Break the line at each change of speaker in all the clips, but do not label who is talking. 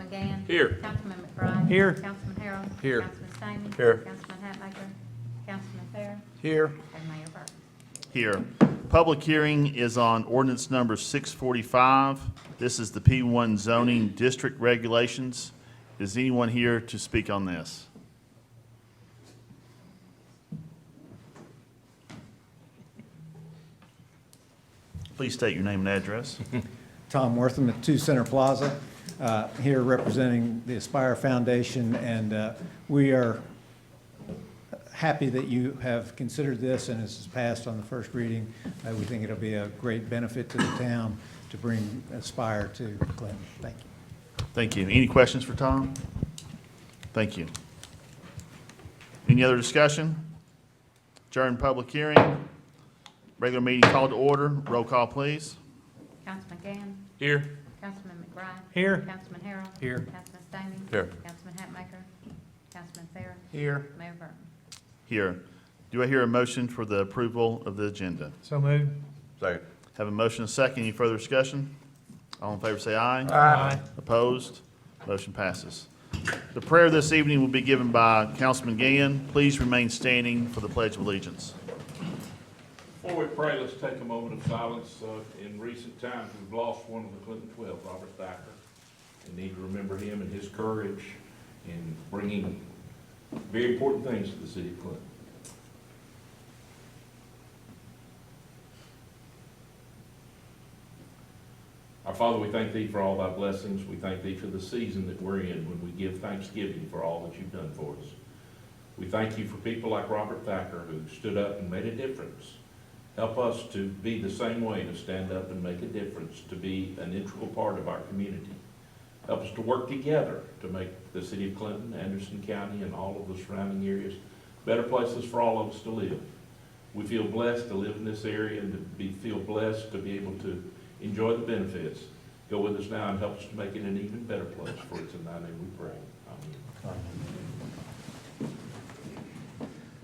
Councilman Gann.
Here.
Councilman McBride.
Here.
Councilman Harrell.
Here.
Councilman Stamey.
Here.
Councilman Hatmaker. Councilman Fair.
Here.
And Mayor Burton.
Here. Public hearing is on ordinance number 645. This is the P1 zoning district regulations. Is anyone here to speak on this? Please state your name and address.
Tom Wortham at 2 Center Plaza, here representing the Aspire Foundation, and we are happy that you have considered this and this is passed on the first reading. We think it'll be a great benefit to the town to bring Aspire to Clinton. Thank you.
Thank you. Any questions for Tom? Thank you. Any other discussion? Adjourn public hearing. Regular meeting called to order. Roll call, please.
Councilman Gann.
Here.
Councilman McBride.
Here.
Councilman Harrell.
Here.
Councilman Stamey.
Here.
Councilman Hatmaker. Councilman Fair.
Here.
Mayor Burton.
Here. Do I hear a motion for the approval of the agenda?
So moved.
Second.
Have a motion and a second. Any further discussion? All in favor say aye.
Aye.
Opposed? Motion passes. The prayer this evening will be given by Councilman Gann. Please remain standing for the Pledge of Allegiance.
Before we pray, let's take a moment of silence. In recent times, we've lost one of the Clinton 12, Robert Thacker, and need to remember him and his courage in bringing very important things to the city of Clinton. Our Father, we thank Thee for all Thy blessings. We thank Thee for the season that we're in when we give thanksgiving for all that You've done for us. We thank You for people like Robert Thacker who stood up and made a difference. Help us to be the same way, to stand up and make a difference, to be an integral part of our community. Help us to work together to make the city of Clinton, Anderson County, and all of the surrounding areas better places for all of us to live. We feel blessed to live in this area and feel blessed to be able to enjoy the benefits. Go with us now and help us to make it an even better place. For it's in Thy name we pray. Amen.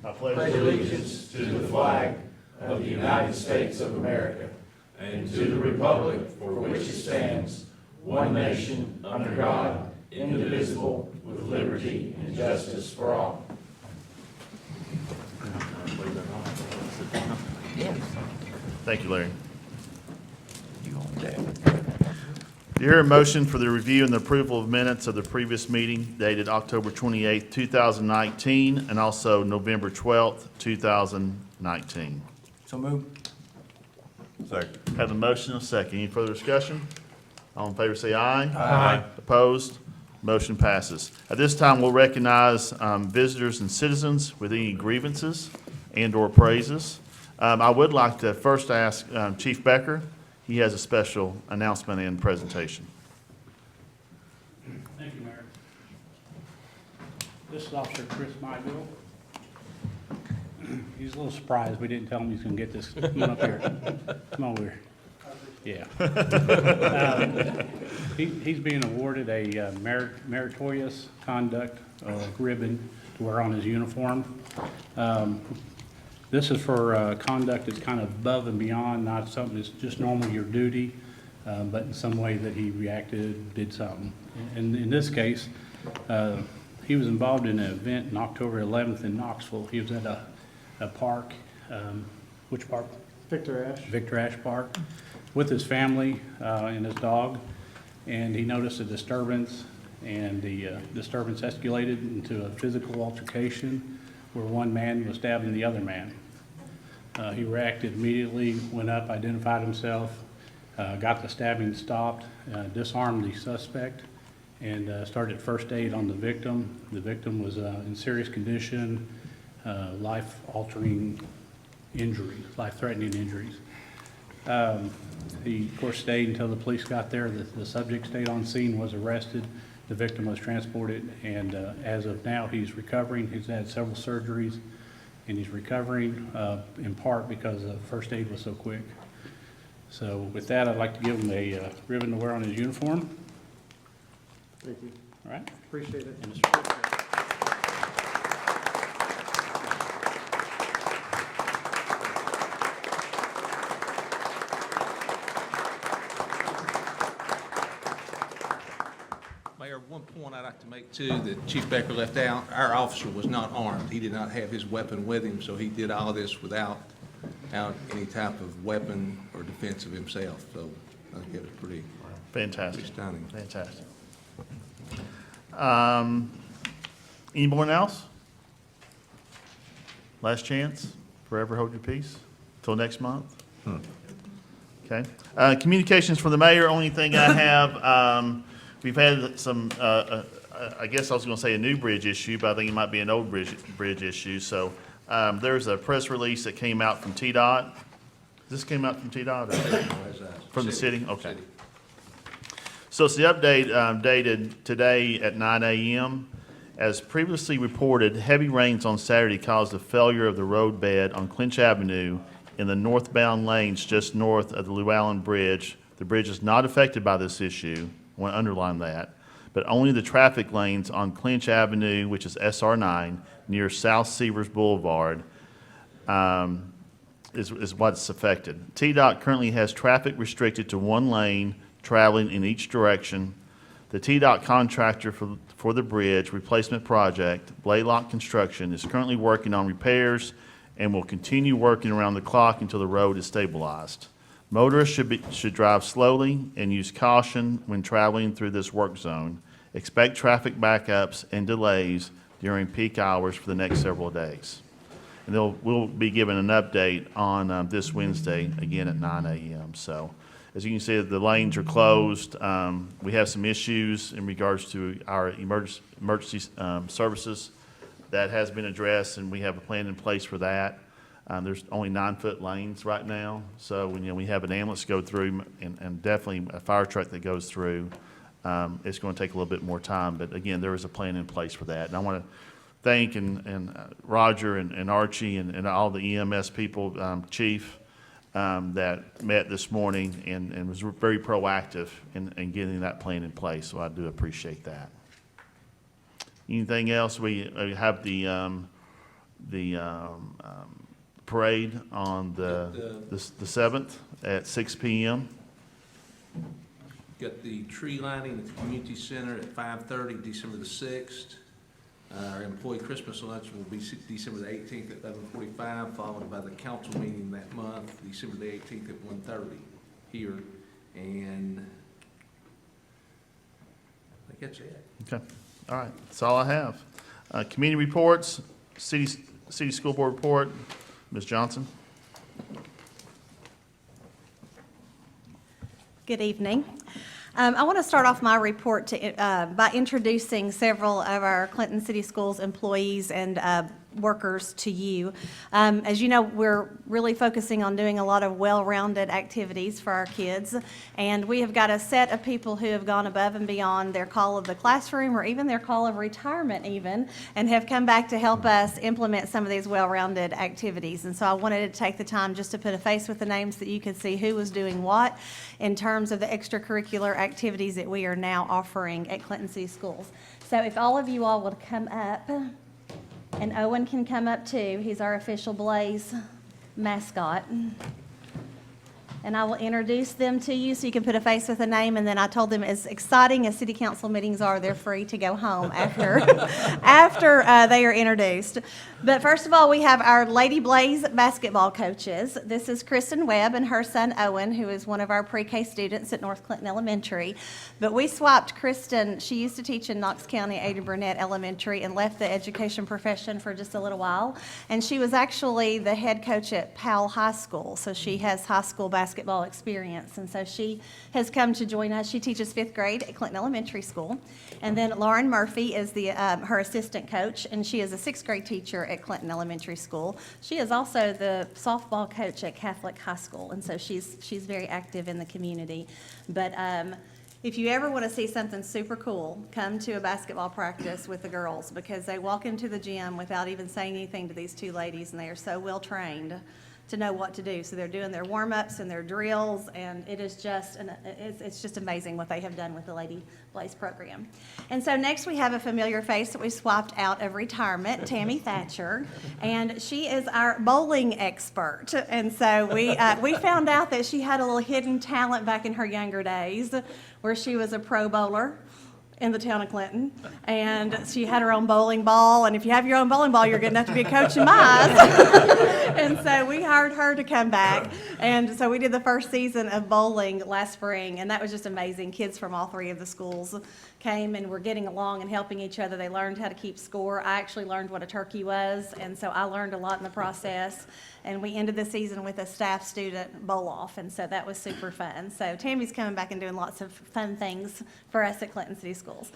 I pledge
pledge allegiance to the flag of the United States of America and to the republic for which it stands, one nation, under God, indivisible, with liberty and justice for all.
Thank you, Larry. Do you hear a motion for the review and the approval of minutes of the previous meeting dated October 28th, 2019, and also November 12th, 2019?
So moved.
Second.
Have a motion and a second. Any further discussion? All in favor say aye.
Aye.
Opposed? Motion passes. At this time, we'll recognize visitors and citizens with any grievances and/or praises. I would like to first ask Chief Becker. He has a special announcement and presentation.
Thank you, Mayor. This is Officer Chris Myville. He's a little surprised we didn't tell him he's going to get this. Come on up here. Come on over here. Yeah. He's being awarded a meritorious conduct ribbon to wear on his uniform. This is for conduct that's kind of above and beyond, not something that's just normal your duty, but in some way that he reacted, did something. And in this case, he was involved in an event on October 11th in Knoxville. He was at a park, which park?
Victor Ash.
Victor Ash Park, with his family and his dog, and he noticed a disturbance, and the disturbance escalated into a physical altercation where one man was stabbing the other man. He reacted immediately, went up, identified himself, got the stabbing stopped, disarmed the suspect, and started first aid on the victim. The victim was in serious condition, life-altering injuries, life-threatening injuries. He, of course, stayed until the police got there. The subject stayed on scene, was arrested. The victim was transported, and as of now, he's recovering. He's had several surgeries, and he's recovering in part because the first aid was so quick. So with that, I'd like to give him a ribbon to wear on his uniform.
Thank you.
All right?
Appreciate it.
And it's-
Mayor, one point I'd like to make too that Chief Becker left out, our officer was not armed. He did not have his weapon with him, so he did all this without any type of weapon or defense of himself. So I think it was pretty
Fantastic.
stunning.
Fantastic. Anyone else? Last chance, forever hold your peace, till next month? Okay. Communications from the mayor, only thing I have, we've had some, I guess I was gonna say a new bridge issue, but I think it might be an old bridge issue. So, there's a press release that came out from TDOT. This came out from TDOT or from the city? Okay. So it's the update dated today at 9 a.m. As previously reported, heavy rains on Saturday caused a failure of the road bed on Clinch Avenue in the northbound lanes just north of the Llewellyn Bridge. The bridge is not affected by this issue. I want to underline that. But only the traffic lanes on Clinch Avenue, which is SR9, near South Seavers Boulevard, is what's affected. TDOT currently has traffic restricted to one lane traveling in each direction. The TDOT contractor for the bridge replacement project, Blaylock Construction, is currently working on repairs and will continue working around the clock until the road is stabilized. Motorists should drive slowly and use caution when traveling through this work zone. Expect traffic backups and delays during peak hours for the next several days. And we'll be given an update on this Wednesday, again at 9 a.m. So, as you can see, the lanes are closed. We have some issues in regards to our emergency services. That has been addressed, and we have a plan in place for that. There's only 9-foot lanes right now, so when we have an ambulance go through and definitely a fire truck that goes through, it's going to take a little bit more time. But again, there is a plan in place for that. And I want to thank Roger and Archie and all the EMS people, Chief, that met this morning and was very proactive in getting that plan in place. So I do appreciate that. Anything else? We have the parade on the 7th at 6 p.m.
Got the tree lining at the community center at 5:30, December the 6th. Our employee Christmas lunch will be December the 18th at 11:45, followed by the council meeting that month, December the 18th at 1:30 here. And I think that's it.
Okay. All right. That's all I have. Community reports, city school board report. Ms. Johnson.
Good evening. I want to start off my report by introducing several of our Clinton City Schools employees and workers to you. As you know, we're really focusing on doing a lot of well-rounded activities for our kids, and we have got a set of people who have gone above and beyond their call of the classroom or even their call of retirement even, and have come back to help us implement some of these well-rounded activities. And so I wanted to take the time just to put a face with the names so that you could see who was doing what in terms of the extracurricular activities that we are now offering at Clinton City Schools. So if all of you all would come up, and Owen can come up too. He's our official Blaze mascot. And I will introduce them to you so you can put a face with a name. And then I told them, as exciting as city council meetings are, they're free to go home after they are introduced. But first of all, we have our Lady Blaze basketball coaches. This is Kristen Webb and her son Owen, who is one of our pre-K students at North Clinton Elementary. But we swapped Kristen. She used to teach in Knox County, Ada Burnett Elementary, and left the education profession for just a little while. And she was actually the head coach at Powell High School, so she has high school basketball experience. And so she has come to join us. She teaches 5th grade at Clinton Elementary School. And then Lauren Murphy is her assistant coach, and she is a 6th grade teacher at Clinton Elementary School. She is also the softball coach at Catholic High School, and so she's very active in the community. But if you ever want to see something super cool, come to a basketball practice with the girls, because they walk into the gym without even saying anything to these two ladies, and they are so well trained to know what to do. So they're doing their warm-ups and their drills, and it is just it's just amazing what they have done with the Lady Blaze program. And so next we have a familiar face that we swapped out of retirement, Tammy Thatcher, and she is our bowling expert. And so we found out that she had a little hidden talent back in her younger days, where she was a pro bowler in the town of Clinton, and she had her own bowling ball, and if you have your own bowling ball, you're good enough to be a coach in my eyes. And so we hired her to come back, and so we did the first season of bowling last spring, and that was just amazing. Kids from all three of the schools came and were getting along and helping each other. They learned how to keep score. I actually learned what a turkey was, and so I learned a lot in the process. And we ended the season with a staff student bowl-off, and so that was super fun. So Tammy's coming back and doing lots of fun things for us at Clinton City Schools.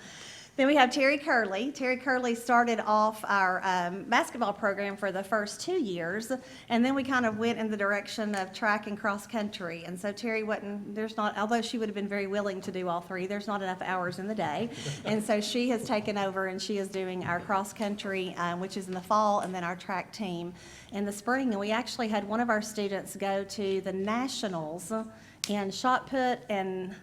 Then we have Terry Curley. Terry Curley started off our basketball program for the first 2 years, and then we kind of went in the direction of track and cross country. And so Terry although she would have been very willing to do all three, there's not enough hours in the day. And so she has taken over, and she is doing our cross country, which is in the fall, and then our track team in the spring. And we actually had one of our students go to the nationals in shot put and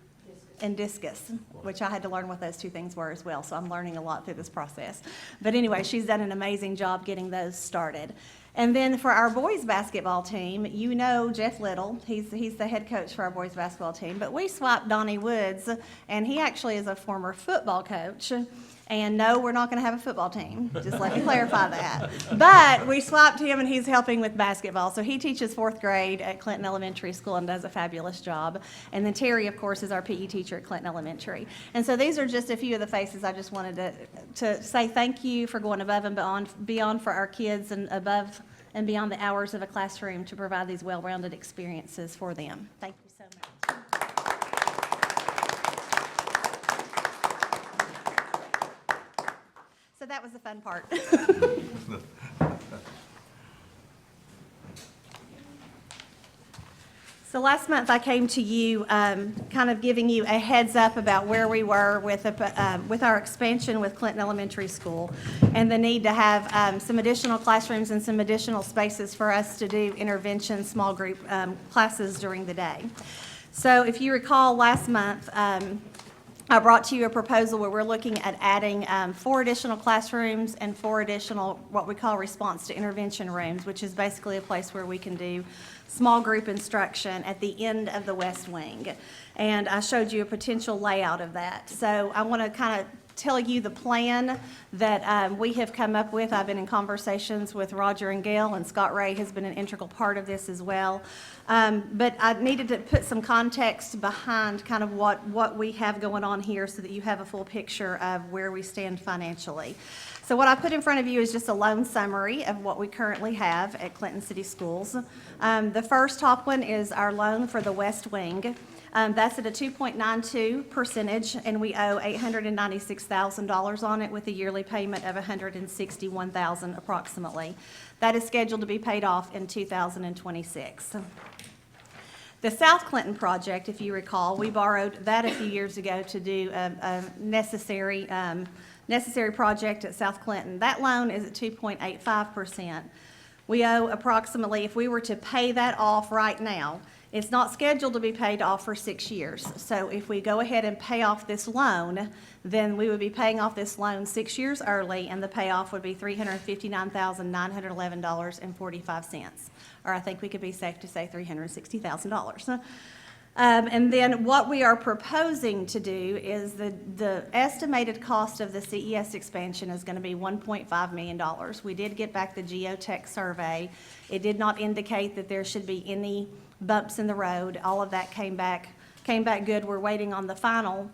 discus, which I had to learn what those two things were as well, so I'm learning a lot through this process. But anyway, she's done an amazing job getting those started. And then for our boys basketball team, you know Jeff Little, he's the head coach for our boys basketball team, but we swapped Donnie Woods, and he actually is a former football coach. And no, we're not going to have a football team. Just let me clarify that. But we swapped him, and he's helping with basketball. So he teaches 4th grade at Clinton Elementary School and does a fabulous job. And then Terry, of course, is our PE teacher at Clinton Elementary. And so these are just a few of the faces I just wanted to say thank you for going above and beyond for our kids and above and beyond the hours of a classroom to provide these well-rounded experiences for them. Thank you so much. So that was the fun part. So last month I came to you kind of giving you a heads up about where we were with our expansion with Clinton Elementary School and the need to have some additional classrooms and some additional spaces for us to do intervention small group classes during the day. So if you recall last month, I brought to you a proposal where we're looking at adding 4 additional classrooms and 4 additional what we call response to intervention rooms, which is basically a place where we can do small group instruction at the end of the west wing. And I showed you a potential layout of that. So I want to kind of tell you the plan that we have come up with. I've been in conversations with Roger and Gail, and Scott Ray has been an integral part of this as well. But I needed to put some context behind kind of what we have going on here so that you have a full picture of where we stand financially. So what I put in front of you is just a loan summary of what we currently have at Clinton City Schools. The first top one is our loan for the West Wing. That's at a 2.92 percentage, and we owe $896,000 on it with a yearly payment of $161,000 approximately. That is scheduled to be paid off in 2026. The South Clinton project, if you recall, we borrowed that a few years ago to do a necessary project at South Clinton. That loan is at 2.85%. We owe approximately, if we were to pay that off right now, it's not scheduled to be paid off for 6 years. So if we go ahead and pay off this loan, then we would be paying off this loan 6 years early, and the payoff would be $359,911.45. Or I think we could be safe to say $360,000. And then what we are proposing to do is the estimated cost of the CES expansion is going to be $1.5 million. We did get back the geotech survey. It did not indicate that there should be any bumps in the road. All of that came back good. We're waiting on the final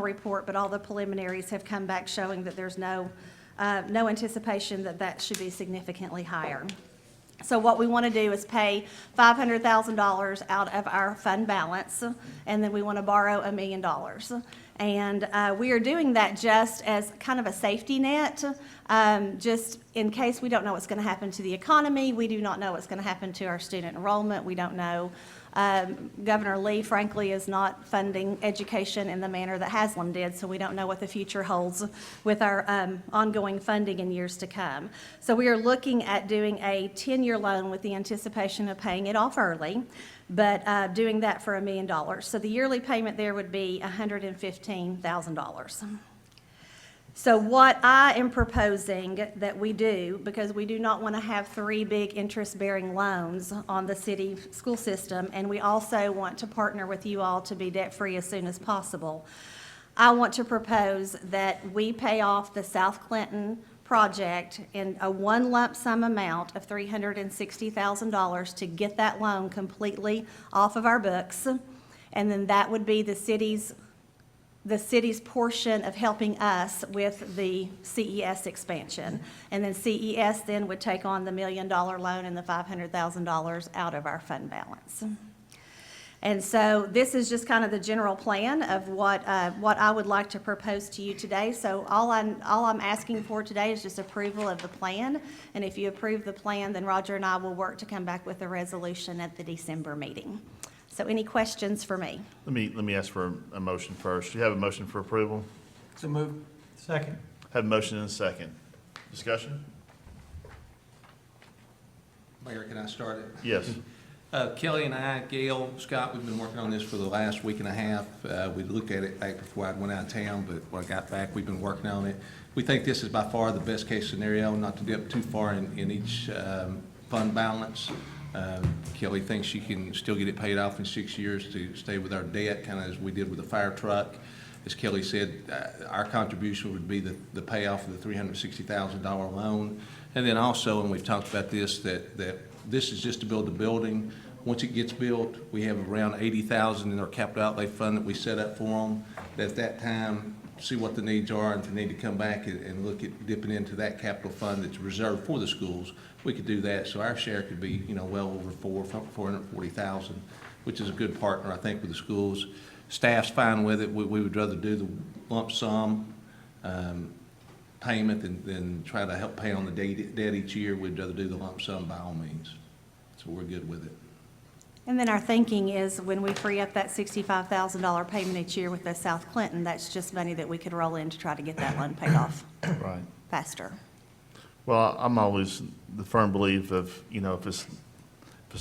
report, but all the preliminaries have come back showing that there's no anticipation that should be significantly higher. So what we want to do is pay $500,000 out of our fund balance, and then we want to borrow $1 million. And we are doing that just as kind of a safety net, just in case we don't know what's going to happen to the economy. We do not know what's going to happen to our student enrollment. We don't know. Governor Lee, frankly, is not funding education in the manner that Haslam did, so we don't know what the future holds with our ongoing funding in years to come. So we are looking at doing a 10-year loan with the anticipation of paying it off early, but doing that for $1 million. So the yearly payment there would be $115,000. So what I am proposing that we do, because we do not want to have 3 big interest-bearing loans on the city school system, and we also want to partner with you all to be debt-free as soon as possible. I want to propose that we pay off the South Clinton project in a one lump sum amount of $360,000 to get that loan completely off of our books. And then that would be the city's portion of helping us with the CES expansion. And then CES then would take on the $1 million loan and the $500,000 out of our fund balance. And so this is just kind of the general plan of what I would like to propose to you today. So all I'm asking for today is just approval of the plan. And if you approve the plan, then Roger and I will work to come back with a resolution at the December meeting. So any questions for me?
Let me ask for a motion first. Do you have a motion for approval?
So move. Second.
Have a motion and a second. Discussion?
Mayor, can I start it?
Yes.
Kelly and I, Gail, Scott, we've been working on this for the last week and a half. We looked at it back before I went out of town, but when I got back, we've been working on it. We think this is by far the best case scenario, not to dip too far in each fund balance. Kelly thinks she can still get it paid off in 6 years to stay with our debt, kind of as we did with the fire truck. As Kelly said, our contribution would be the payoff of the $360,000 loan. And then also, and we've talked about this, that this is just to build the building. Once it gets built, we have around $80,000 in our capital outlay fund that we set up for them. At that time, see what the needs are, and if they need to come back and look at dipping into that capital fund that's reserved for the schools, we could do that. So our share could be, well over $440,000, which is a good partner, I think, with the schools. Staff's fine with it. We would rather do the lump sum payment than try to help pay on the debt each year. We'd rather do the lump sum by all means. So we're good with it.
And then our thinking is when we free up that $65,000 payment each year with the South Clinton, that's just money that we could roll in to try to get that loan paid off
Right.
faster.
Well, I'm always the firm belief of, if it's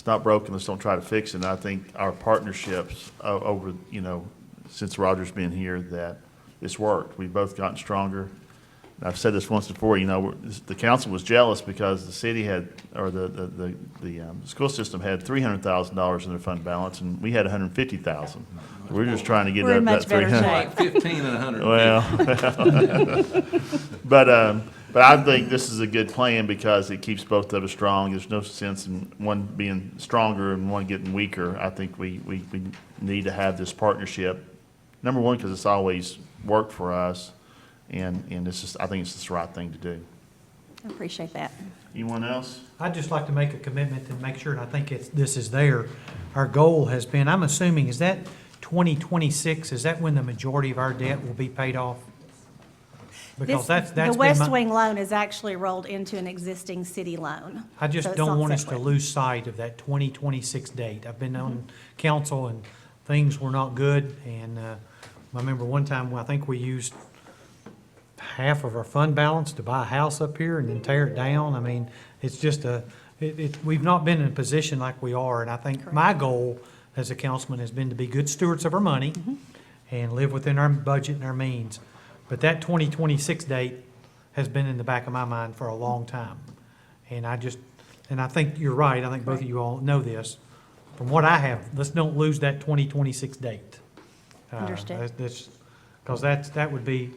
not broken, let's don't try to fix it. And I think our partnerships over, since Roger's been here, that it's worked. We've both gotten stronger. I've said this once before, the council was jealous because the city had, or the school system had $300,000 in their fund balance, and we had $150,000. We're just trying to get
We're in
that
much better
300.
shape.
15 and 150.
Well, but I think this is a good plan because it keeps both of us strong. There's no sense in one being stronger and one getting weaker. I think we need to have this partnership. Number one, because it's always worked for us, and it's just, I think it's just the right thing to do.
I appreciate that.
Anyone else?
I'd just like to make a commitment and make sure, and I think this is there. Our goal has been, I'm assuming, is that 2026, is that when the majority of our debt will be paid off? Because that's
The
been
West
my,
Wing loan is actually rolled into an existing city loan.
I just
so it's
don't
not
want us to
separate.
lose sight of that 2026 date. I've been on council and things were not good, and I remember one time, I think we used half of our fund balance to buy a house up here and then tear it down. I mean, it's just we've not been in a position like we are, and I think my goal as a councilman has been to be good stewards of our money and live within our budget and our means. But that 2026 date has been in the back of my mind for a long time. And I think you're right, I think both of you all know this. From what I have, let's don't lose that 2026 date.
Understood.
Because that would be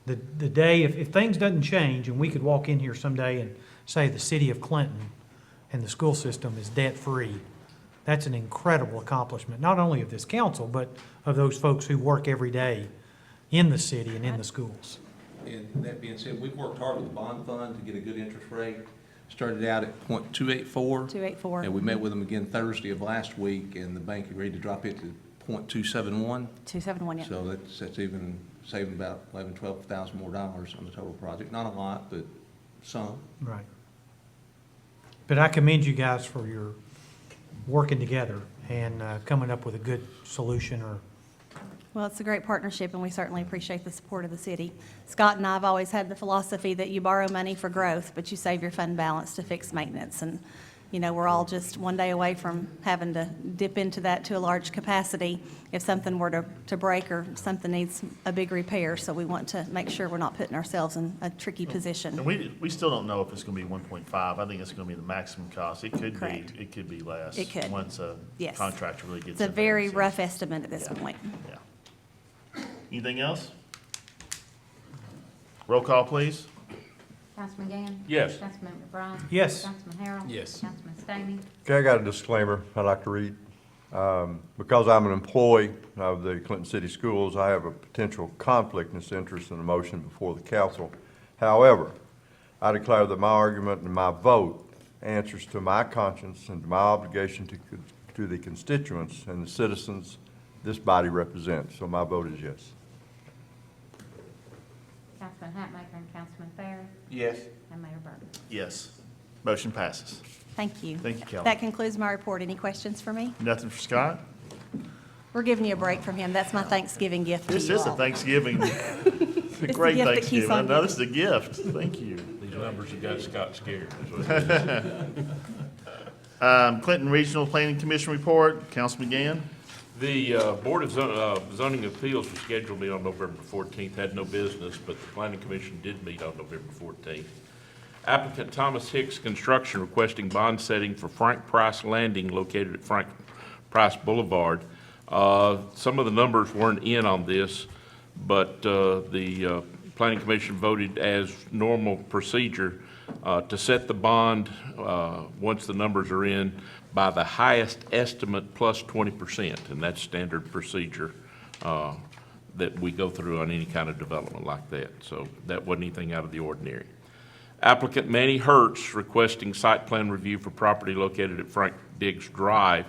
the day, if things doesn't change, and we could walk in here someday and say the city of Clinton and the school system is debt-free, that's an incredible accomplishment, not only of this council, but of those folks who work every day in the city and in the schools.
And that being said, we've worked hard with the bond fund to get a good interest rate. Started out at 0.284.
284.
And we met with them again Thursday of last week, and the bank agreed to drop it to 0.271.
271, yeah.
So that's even saving about 11, 12,000 more dollars on the total project. Not a lot, but some.
Right. But I commend you guys for your working together and coming up with a good solution or.
Well, it's a great partnership, and we certainly appreciate the support of the city. Scott and I have always had the philosophy that you borrow money for growth, but you save your fund balance to fix maintenance. And, we're all just one day away from having to dip into that to a large capacity if something were to break or something needs a big repair. So we want to make sure we're not putting ourselves in a tricky position.
And we still don't know if it's going to be 1.5. I think it's going to be the maximum cost. It could
Correct.
be, it could be less.
It could.
Once a
Yes.
contractor really gets
It's a
in there and
very
sees.
rough estimate at this
Yeah.
point.
Yeah. Anything else? Roll call, please.
Councilman Gann?
Yes.
Councilman McBride?
Yes.
Councilman Harrell?
Yes.
Councilman Stamey?
Okay, I got a disclaimer I'd like to read. Because I'm an employee of the Clinton City Schools, I have a potential conflict in this interest in a motion before the council. However, I declare that my argument and my vote answers to my conscience and to my obligation to the constituents and the citizens this body represents. So my vote is yes.
Councilman Hatmaker and Councilman Farron?
Yes.
And Mayor Burton?
Yes. Motion passes.
Thank you.
Thank you, Kelly.
That concludes my report. Any questions for me?
Nothing for Scott?
We're giving you a break from him. That's my Thanksgiving gift to
This
you
is a
all.
Thanksgiving, it's a
It's the
great
gift that keeps
Thanksgiving. I
on
know this is a gift. Thank you.
These numbers have got Scott scared. is what it is.
Clinton Regional Planning Commission report, Councilman Gann.
The Board of Zoning Appeals was scheduled to meet on November 14th, had no business, but the Planning Commission did meet on November 14th. Applicant Thomas Hicks Construction requesting bond setting for Frank Price Landing located at Frank Price Boulevard. Some of the numbers weren't in on this, but the Planning Commission voted as normal procedure to set the bond, once the numbers are in, by the highest estimate plus 20%, and that's standard procedure that we go through on any kind of development like that. So that wasn't anything out of the ordinary. Applicant Manny Hertz requesting site plan review for property located at Frank Diggs Drive.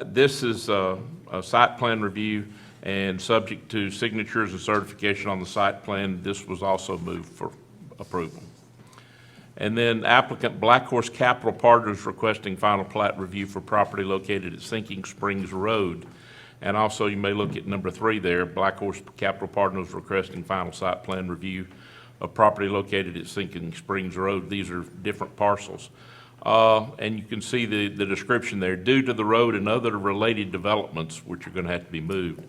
This is a site plan review and subject to signatures and certification on the site plan. This was also moved for approval. And then applicant Black Horse Capital Partners requesting final plat review for property located at Sinking Springs Road. And also you may look at number 3 there, Black Horse Capital Partners requesting final site plan review of property located at Sinking Springs Road. These are different parcels. And you can see the description there. Due to the road and other related developments, which are going to have to be moved,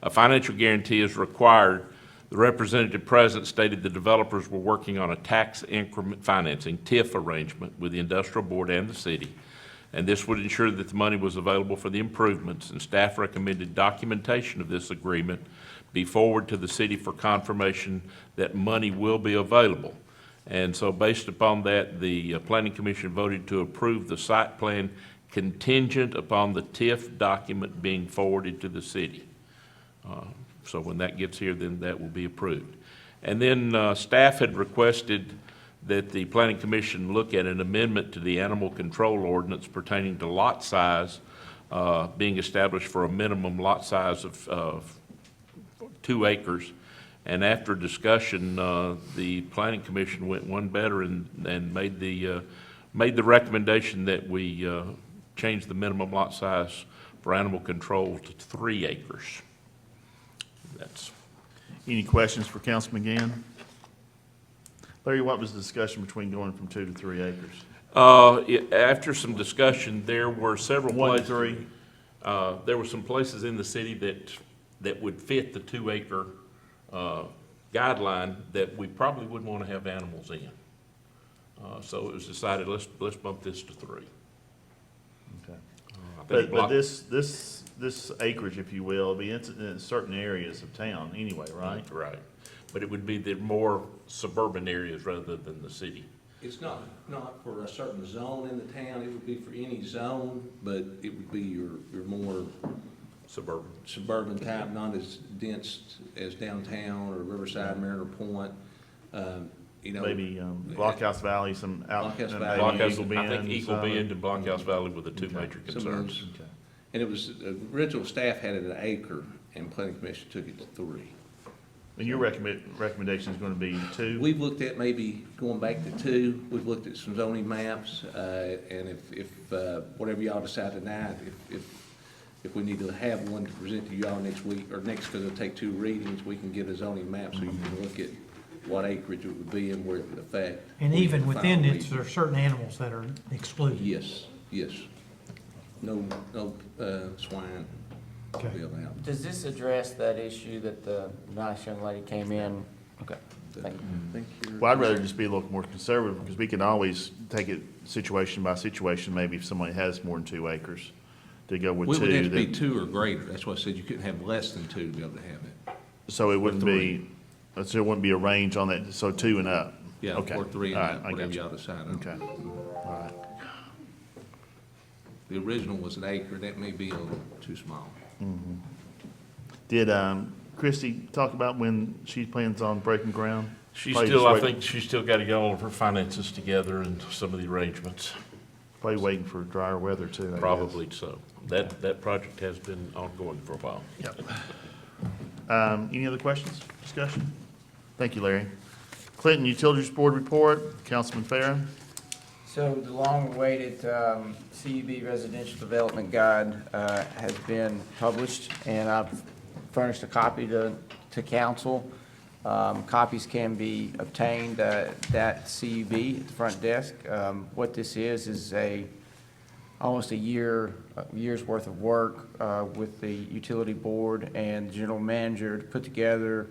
a financial guarantee is required. The representative present stated the developers were working on a tax increment financing, TIF arrangement with the industrial board and the city, and this would ensure that the money was available for the improvements, and staff recommended documentation of this agreement be forwarded to the city for confirmation that money will be available. And so based upon that, the Planning Commission voted to approve the site plan contingent upon the TIF document being forwarded to the city. So when that gets here, then that will be approved. And then staff had requested that the Planning Commission look at an amendment to the animal control ordinance pertaining to lot size being established for a minimum lot size of 2 acres. And after discussion, the Planning Commission went one better and made the recommendation that we change the minimum lot size for animal control to 3 acres. That's
Any questions for Councilman Gann? Larry, what was the discussion between going from 2 to 3 acres?
After some discussion, there were several
1 to
places.
3?
There were some places in the city that would fit the 2 acre guideline that we probably wouldn't want to have animals in. So it was decided, let's bump this to 3.
Okay.
I think
But
block-
this acreage, if you will, will be in certain areas of town anyway, right?
Right. But it would be the more suburban areas rather than the city.
It's not for a certain zone in the town, it would be for any zone, but it would be your more suburban type, not as dense as downtown or Riverside, Mariner Point. You know,
Maybe Blockhouse Valley, some out.
Blockhouse
maybe
Valley.
Blockhouse,
Eagle
I think
Bend,
Eagle
some.
Bend and Blockhouse Valley were the 2
Okay.
major
Some of
concerns.
those- and it was, original staff had it 1 acre, and planning commission took it to 3.
And your recommendation is going to be 2?
We've looked at maybe going back to 2, we've looked at some zoning maps, and if whatever y'all decide tonight, if we need to have one to present to y'all next week, or next, because it'll take 2 readings, we can get a zoning map so you can look at what acreage it would be and where it would affect.
And even
Final
within it,
reading.
there are certain animals that are excluded.
Yes, yes. No swine
Okay.
will be allowed.
Does this address that issue that the nice young lady came in? Okay, thank you.
Thank you.
Well, I'd rather just be a little more conservative, because we can always take it situation by situation, maybe if somebody has more than 2 acres, to go with
We
2.
would have to be
then-
2 or greater, that's why I said you couldn't have less than 2 to be able to have it.
So it wouldn't be, So there wouldn't be a range on that, so 2 and up?
Yeah,
Okay.
or 3
All
and
right,
up,
I
whatever
got you.
y'all decide on.
Okay, all right.
The original was an acre, that may be a little too small.
Did Christie talk about when she plans on breaking ground?
She's
Probably
still,
just
I
wait-
think she's still got to get all of her finances together and some of the arrangements,
Probably waiting for drier weather too, I guess.
probably so. That project has been ongoing for a while.
Yep. Any other questions, discussion? Thank you, Larry. Clinton Utilities Board report, Councilman Farron.
So the long-awaited CUB Residential Development Guide has been published, and I've furnished a copy to council. Copies can be obtained at that CUB at the front desk. What this is almost a year's worth of work with the utility board and the general manager to put together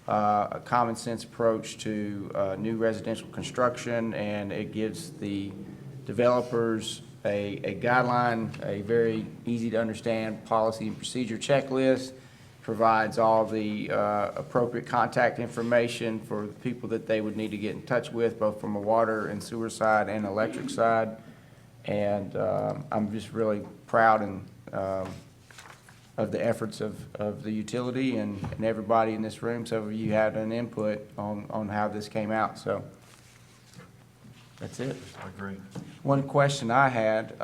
a common sense approach to new residential construction, and it gives the developers a guideline, a very easy to understand policy and procedure checklist, provides all the appropriate contact information for the people that they would need to get in touch with, both from a water and sewer side and electric side. And I'm just really proud of the efforts of the utility and everybody in this room. Some of you had an input on how this came out, so that's it.
I agree.
One question I had,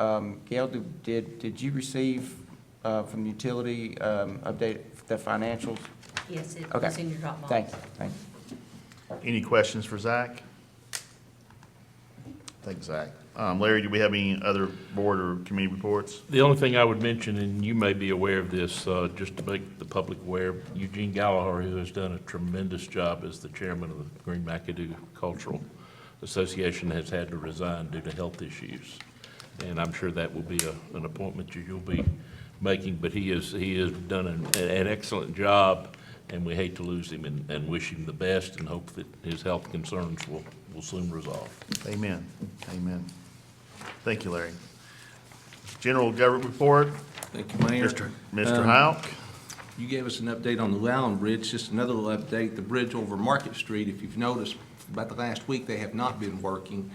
Gail, did you receive from the utility update the financials?
Yes, it
Okay.
was in your Dropbox.
Thanks.
Any questions for Zach? Thanks, Zach. Larry, do we have any other board or committee reports?
The only thing I would mention, and you may be aware of this, just to make the public aware, Eugene Gallagher, who has done a tremendous job as the chairman of the Green McAdoo Cultural Association, has had to resign due to health issues. And I'm sure that will be an appointment you'll be making, but he has done an excellent job, and we hate to lose him and wish him the best and hope that his health concerns will soon resolve.
Amen. Amen. Thank you, Larry. General government report,
Thank you, Mayor.
Mr. Houck.
You gave us an update on the Llewellyn Bridge, just another little update. The bridge over Market Street, if you've noticed, about the last week, they have not been working.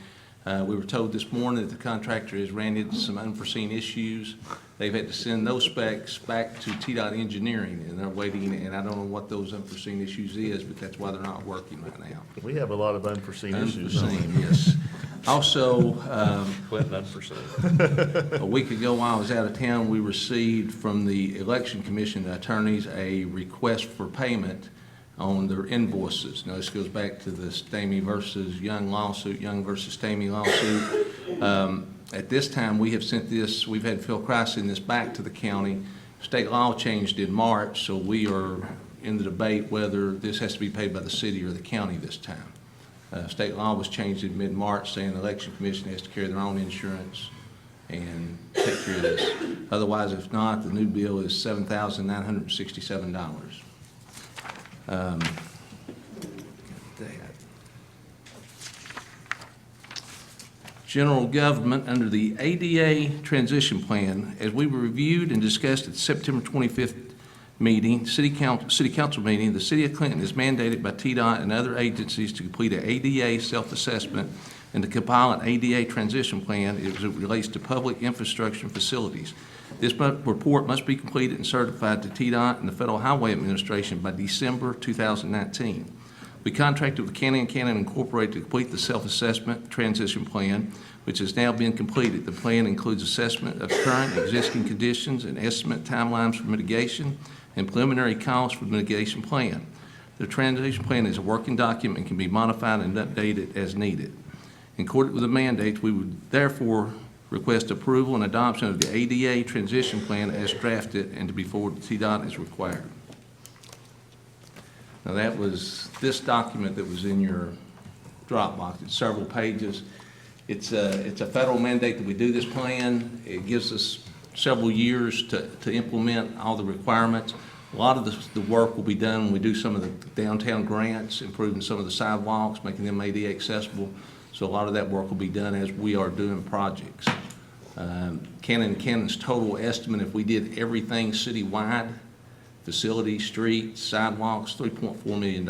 We were told this morning that the contractor has ran into some unforeseen issues. They've had to send those specs back to TDOT Engineering, and they're waiting, and I don't know what those unforeseen issues is, but that's why they're not working right now.
We have a lot of unforeseen issues. don't we?
Unforeseen, yes. Also,
Clinton, unforeseen.
a week ago, while I was out of town, we received from the Election Commission attorneys a request for payment on their invoices. Now, this goes back to the Stamey versus Young lawsuit, Young versus Stamey lawsuit. At this time, we have sent this, we've had Phil Christ send this back to the county. State law changed in March, so we are in the debate whether this has to be paid by the city or the county this time. State law was changed in mid-March, saying the Election Commission has to carry their own insurance and take care of this. Otherwise, if not, the new bill is $7,967. General government, under the ADA transition plan, as we reviewed and discussed at the September 25th meeting, city council meeting, the city of Clinton is mandated by TDOT and other agencies to complete an ADA self-assessment and to compile an ADA transition plan as it relates to public infrastructure and facilities. This report must be completed and certified to TDOT and the Federal Highway Administration by December 2019. We contracted with Cannon & Cannon Incorporated to complete the self-assessment transition plan, which has now been completed. The plan includes assessment of current existing conditions and estimate timelines for mitigation and preliminary costs for the mitigation plan. The transition plan is a working document and can be modified and updated as needed. In accordance with the mandates, we would therefore request approval and adoption of the ADA transition plan as drafted and to be forwarded to TDOT as required. Now, that was this document that was in your Dropbox. It's several pages. It's a federal mandate that we do this plan. It gives us several years to implement all the requirements. A lot of the work will be done when we do some of the downtown grants, improving some of the sidewalks, making them ADA accessible. So a lot of that work will be done as we are doing projects. Cannon's total estimate, if we did everything citywide, facilities, streets, sidewalks, $3.4 million.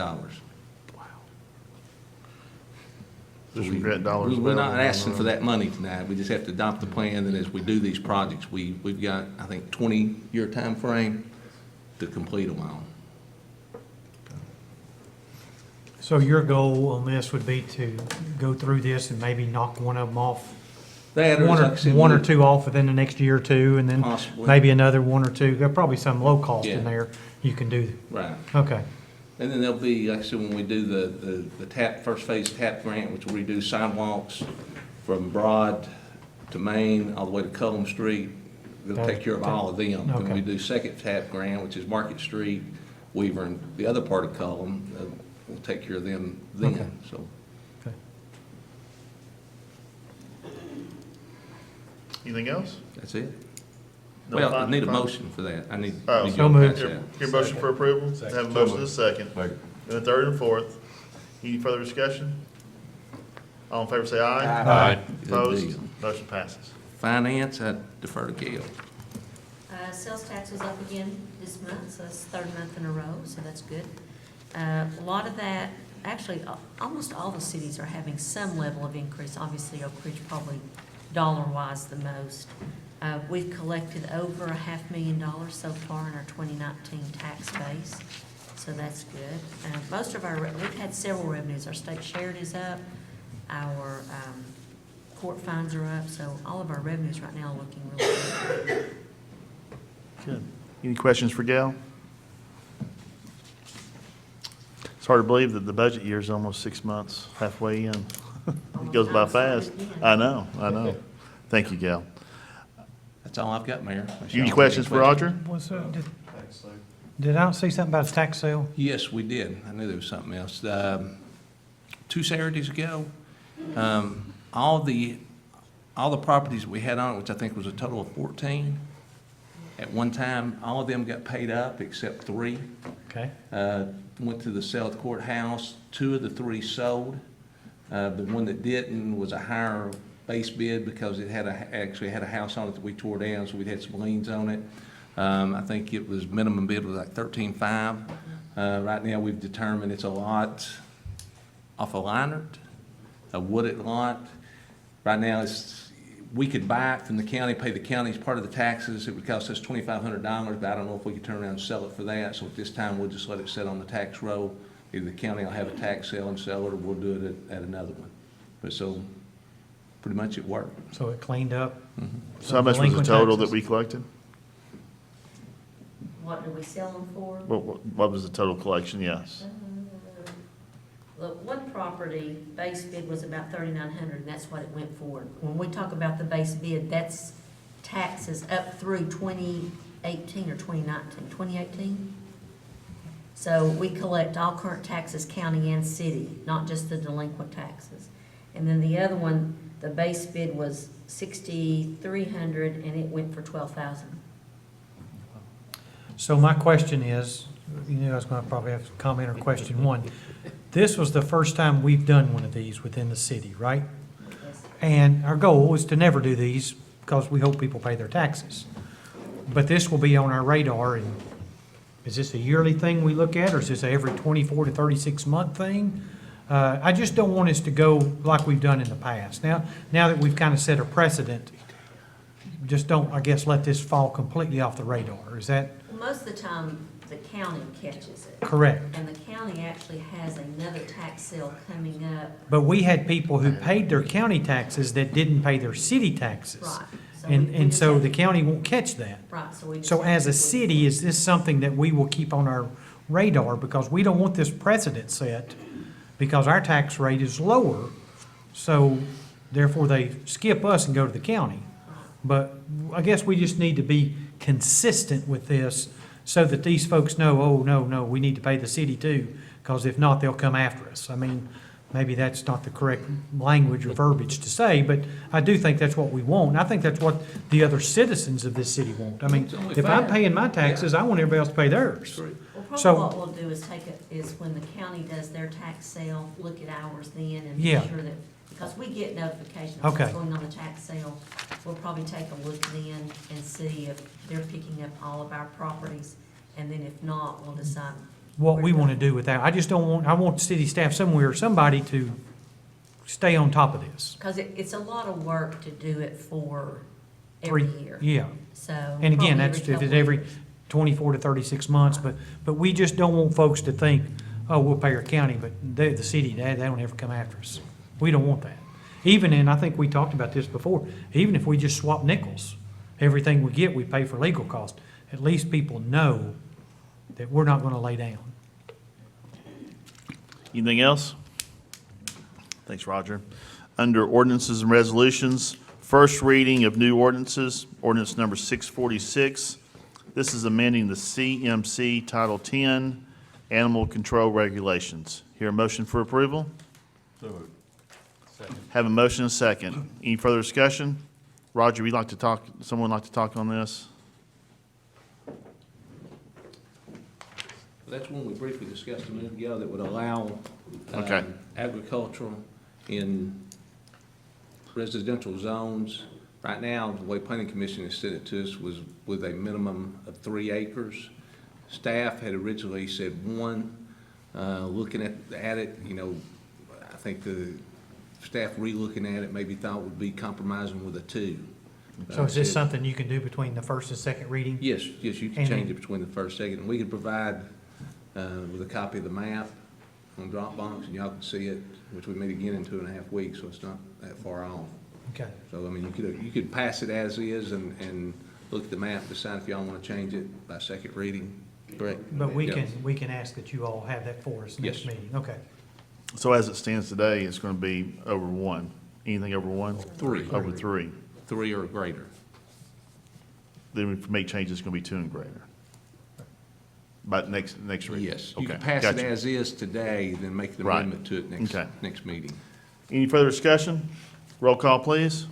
Just regret dollars.
We're not
available.
asking for that money tonight. We just have to adopt the plan, and as we do these projects, we've got, I think, 20-year time frame to complete them all.
So your goal on this would be to go through this and maybe knock one of them off?
That, or
One
like I said,
or two off within the next year or two, and then
Possibly.
maybe another one or two? There'll probably some low cost
Yeah.
in there you can do.
Right.
Okay,
And then there'll be, like I said, when we do the TAP, first phase TAP grant, which will redo sidewalks from Broad to Main, all the way to Cullum Street, they'll take care of all of them. When
Okay.
we do second TAP grant, which is Market Street, Weaver, and the other part of Cullum, we'll take care of them
Okay.
then, so.
okay.
Anything else?
That's it.
No
Well, I
final-
need a
final-
motion for that. I need.
Oh,
need
so
y'all to
moved.
pass that.
Your motion for approval? Have a motion and a second.
Second.
And a third and fourth. Any further discussion? All in favor say aye.
Aye.
Good
Opposed?
deal.
Motion passes.
Finance, I defer to Gail.
Sales tax was up again this month, so it's the third month in a row, so that's good. A lot of that, actually, almost all the cities are having some level of increase. Obviously, Oak Ridge probably dollar-wise the most. We've collected over $500,000 so far in our 2019 tax base, so that's good. Most of our, we've had several revenues. Our state shared is up, our court fines are up, so all of our revenues right now are looking really good.
Good. Any questions for Gail? It's hard to believe that the budget year is almost 6 months, halfway in. It goes by fast. I know. Thank you, Gail.
That's all I've got, Mayor.
Any questions for Audra?
Did I see something about a tax sale?
Yes, we did. I knew there was something else. 2 Saturdays ago, all the properties we had on it, which I think was a total of 14, at one time, all of them got paid up except 3.
Okay,
Went to the sale at the courthouse. 2 of the 3 sold. The one that didn't was a higher base bid because it actually had a house on it that we tore down, so we'd had some liens on it. I think it was, minimum bid was like $13,500. Right now, we've determined it's a lot off of Leinert, a wooded lot. Right now, we could buy it from the county, pay the county as part of the taxes. It would cost us $2,500, but I don't know if we could turn around and sell it for that. So at this time, we'll just let it sit on the tax roll. Either the county will have a tax sale and sell it, or we'll do it at another one. But so, pretty much it worked.
so it cleaned up?
So how much was the
Delinquent
total that
taxes.
we collected?
What did we sell them for?
What was the total collection? Yes.
Look, one property, base bid was about $3,900, and that's what it went for. When we talk about the base bid, that's taxes up through 2018 or 2019, 2018? So we collect all current taxes, county and city, not just the delinquent taxes. And then the other one, the base bid was $6,300, and it went for $12,000.
So my question is, you knew I was gonna probably have to comment or question one. This was the first time we've done one of these within the city, right?
Yes.
And our goal is to never do these because we hope people pay their taxes. But this will be on our radar, and is this a yearly thing we look at, or is this a every 24 to 36 month thing? I just don't want us to go like we've done in the past. Now that we've kind of set a precedent, just don't, I guess, let this fall completely off the radar. Is that
Most of the time, the county catches it.
correct?
And the county actually has another tax sale coming up.
But we had people who paid their county taxes that didn't pay their city taxes.
Right. So we
And
just
so
have-
the county won't catch that.
Right, so we just.
So
have
as
to-
a city, is this something that we will keep on our radar? Because we don't want this precedent set, because our tax rate is lower. So therefore, they skip us and go to the county. But I guess we just need to be consistent with this so that these folks know, oh, no, we need to pay the city too, because if not, they'll come after us. I mean, maybe that's not the correct language or verbiage to say, but I do think that's what we want. And I think that's what the other citizens of this city want. I mean,
It's only
if I'm
fair.
paying my taxes, I want everybody else to pay theirs.
Well,
So-
probably what we'll do is is when the county does their tax sale, look at ours then and
Yeah.
make sure that, because we get notifications of
Okay.
what's going on the tax sale. We'll probably take a look then and see if they're picking up all of our properties, and then if not, we'll decide.
What we want to do with that. I just don't want, I want city staff somewhere, somebody to stay on top of this.
Because it's a lot of work to do it for
Three-
every year.
Yeah.
So.
And again,
probably
that's if it's
couple-
every 24 to 36 months, but we just don't want folks to think, oh, we'll pay our county, but the city, they don't ever come after us. We don't want that. Even, and I think we talked about this before, even if we just swap nickels, everything we get, we pay for legal costs. At least people know that we're not gonna lay down.
Anything else? Thanks, Roger. Under ordinances and resolutions, first reading of new ordinances, ordinance number 646. This is amending the CMC Title 10, Animal Control Regulations. Hear a motion for approval? Have a motion and a second. Any further discussion? Roger, would you like to talk, someone like to talk on this?
That's one we briefly discussed a minute ago that would allow
Okay.
agricultural in residential zones. Right now, the way Planning Commission has said it to us was with a minimum of 3 acres. Staff had originally said 1. Looking at it, you know, I think the staff re-looking at it maybe thought would be compromising with a 2.
So is this
Said-
something you can do between the first and second reading?
Yes, yes, you can
And-
change it between the first, second, and we could provide with a copy of the map on Dropbox, and y'all can see it, which we meet again in 2.5 weeks, so it's not that far off.
Okay.
So, I mean, you could pass it as is and look at the map, decide if y'all want to change it by second reading, correct?
But we
Yeah.
can ask that you all have that for us next
Yes.
meeting. Okay.
So as it stands today, it's going to be over 1. Anything over 1?
3.
Over 3.
3 or greater.
Then if we make changes, it's going to be 2 and greater. But next reading?
Yes, you
Okay,
can pass it
gotcha.
as is today, then make the
Right.
amendment to it
Okay.
next meeting.
Any further discussion? Roll call, please.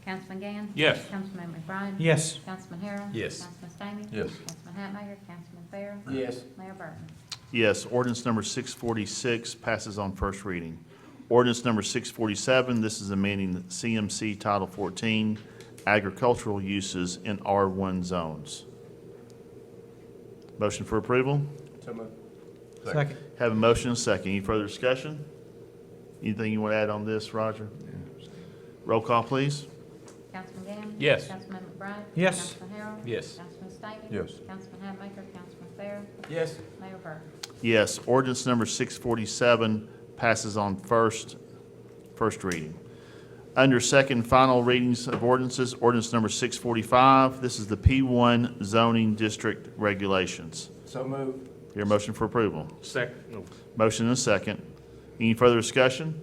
Councilman Gann?
Yes.
Councilman McBride?
Yes.
Councilman Harrell?
Yes.
Councilman Stamey?
Yes.
Councilman Hatmaker? Councilman Farrow?
Yes.
Mayor Burton?
Yes, ordinance number 646 passes on first reading. Ordinance number 647, this is amending the CMC Title 14, agricultural uses in R1 zones. Motion for approval?
Second.
Have a motion and a second. Any further discussion? Anything you want to add on this, Roger? Roll call, please.
Councilman Gann?
Yes.
Councilman McBride?
Yes.
Councilman Harrell?
Yes.
Councilman Stamey?
Yes.
Councilman Hatmaker? Councilman Farrow?
Yes.
Mayor Burton?
Yes, ordinance number 647 passes on first reading. Under second and final readings of ordinances, ordinance number 645, this is the P1 zoning district regulations.
So moved.
Your motion for approval.
Second.
Motion and a second. Any further discussion?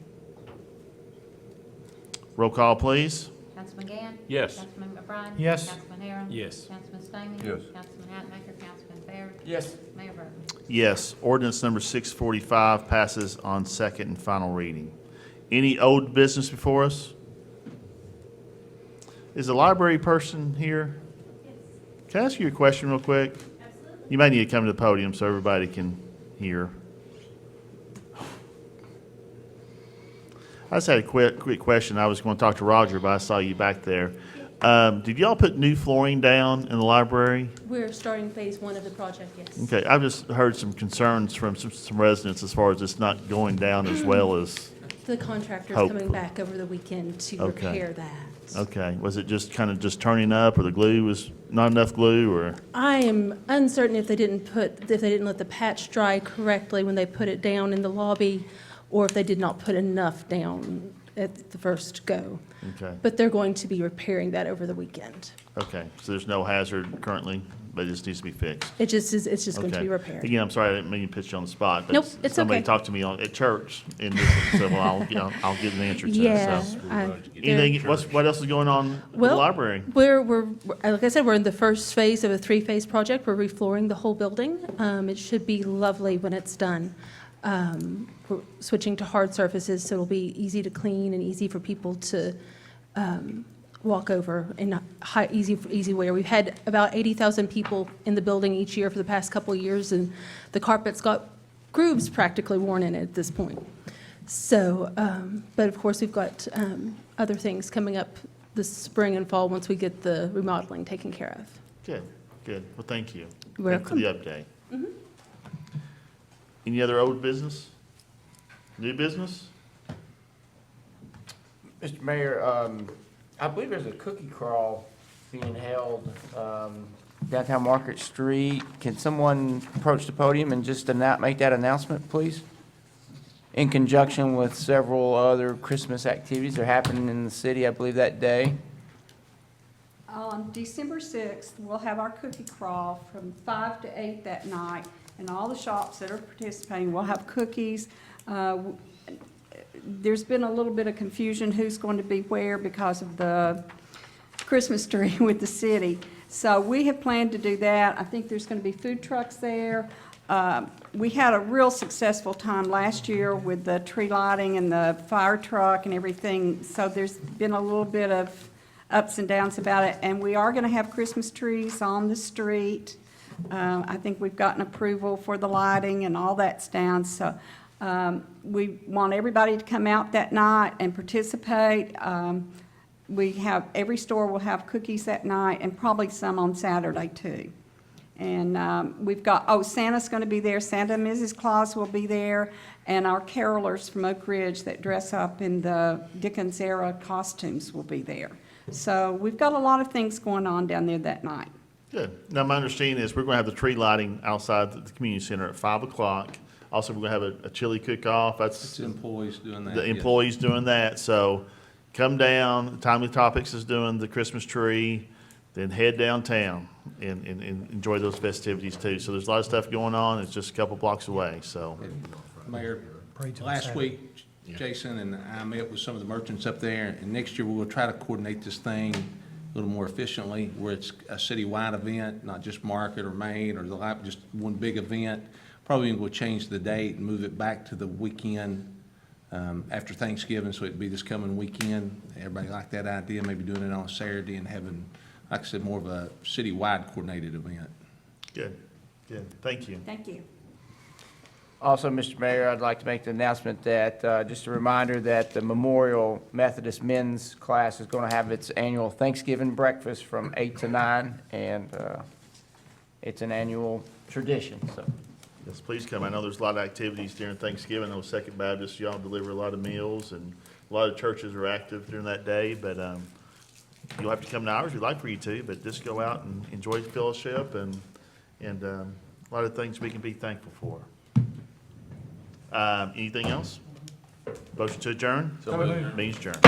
Roll call, please.
Councilman Gann?
Yes.
Councilman McBride?
Yes.
Councilman Harrell?
Yes.
Councilman Stamey?
Yes.
Councilman Hatmaker? Councilman Farrow?
Yes.
Mayor Burton?
Yes, ordinance number 645 passes on second and final reading. Any old business before us? Is the library person here? Can I ask you a question real quick? Absolutely. You may need to come to the podium so everybody can hear. I just had a quick question. I was going to talk to Roger, but I saw you back there. Did y'all put new flooring down in the library?
We're starting phase 1 of the project, yes.
Okay, I've just heard some concerns from some residents as far as it's not going down as well as,
The contractor's
Hope.
coming back over the weekend to
Okay.
repair that.
okay. Was it just kind of just turning up, or the glue was not enough glue, or?
I am uncertain if they didn't let the patch dry correctly when they put it down in the lobby, or if they did not put enough down at the first go.
Okay,
But they're going to be repairing that over the weekend.
okay. So there's no hazard currently, but it just needs to be fixed?
It's just going to
Okay.
be repaired.
Again, I'm sorry, I didn't mean to put you on the spot. but
Nope, it's
Somebody
okay.
talked to me at church, and so, well, I'll get an answer to it,
Yeah.
so.
they're-
Anything, what else is going on with the
Well,
library?
We're, like I said, we're in the first phase of a 3-phase project. We're reflooring the whole building. It should be lovely when it's done. We're switching to hard surfaces, so it'll be easy to clean and easy for people to walk over in a easy way. We've had about 80,000 people in the building each year for the past couple of years, and the carpet's got grooves practically worn in it at this point. So, but of course, we've got other things coming up this spring and fall once we get the remodeling taken care of.
Good, good. Well, thank you.
You're
Thank you for the update. Any other old business? New business?
Mr. Mayor, I believe there's a cookie crawl being held downtown Market Street. Can someone approach the podium and just make that announcement, please? In conjunction with several other Christmas activities that are happening in the city, I believe, that day.
On December 6th, we'll have our cookie crawl from 5 to 8 that night, and all the shops that are participating will have cookies. There's been a little bit of confusion who's going to be where because of the Christmas tree with the city. So we have planned to do that. I think there's going to be food trucks there. We had a real successful time last year with the tree lighting and the fire truck and everything, so there's been a little bit of ups and downs about it, and we are going to have Christmas trees on the street. I think we've gotten approval for the lighting and all that's down, so we want everybody to come out that night and participate. Every store will have cookies that night and probably some on Saturday too. And we've got, Santa's going to be there. Santa and Mrs. Claus will be there. And our carolers from Oak Ridge that dress up in the Dickens era costumes will be there. So we've got a lot of things going on down there that night.
Good. Now, my understanding is we're going to have the tree lighting outside the community center at 5 o'clock. Also, we're going to have a chili cook-off.
It's the employees doing that.
The
yes.
employees doing that. So come down, Timely Topics is doing the Christmas tree, then head downtown and enjoy those festivities too. So there's a lot of stuff going on. It's just a couple blocks away, so.
Mayor,
Pray till
last
Saturday.
week, Jason and I met with some of the merchants up there, and next year we'll try to coordinate this thing a little more efficiently, where it's a citywide event, not just Market or Main or just one big event. Probably we'll change the date and move it back to the weekend after Thanksgiving, so it'd be this coming weekend. Everybody like that idea, maybe doing it on a Saturday and having, like I said, more of a citywide coordinated event.
Good, good. Thank you.
Thank you.
Also, Mr. Mayor, I'd like to make the announcement that, just a reminder that the Memorial Methodist Men's Class is going to have its annual Thanksgiving breakfast from 8 to 9, and it's an annual tradition, so.
Yes, please come. I know there's a lot of activities during Thanksgiving. I know Second Baptist, y'all deliver a lot of meals, and a lot of churches are active during that day, but you'll have to come to ours. We'd like for you to, but just go out and enjoy the fellowship and a lot of things we can be thankful for. Anything else? Motion to adjourn?
So moved.
Means adjourned.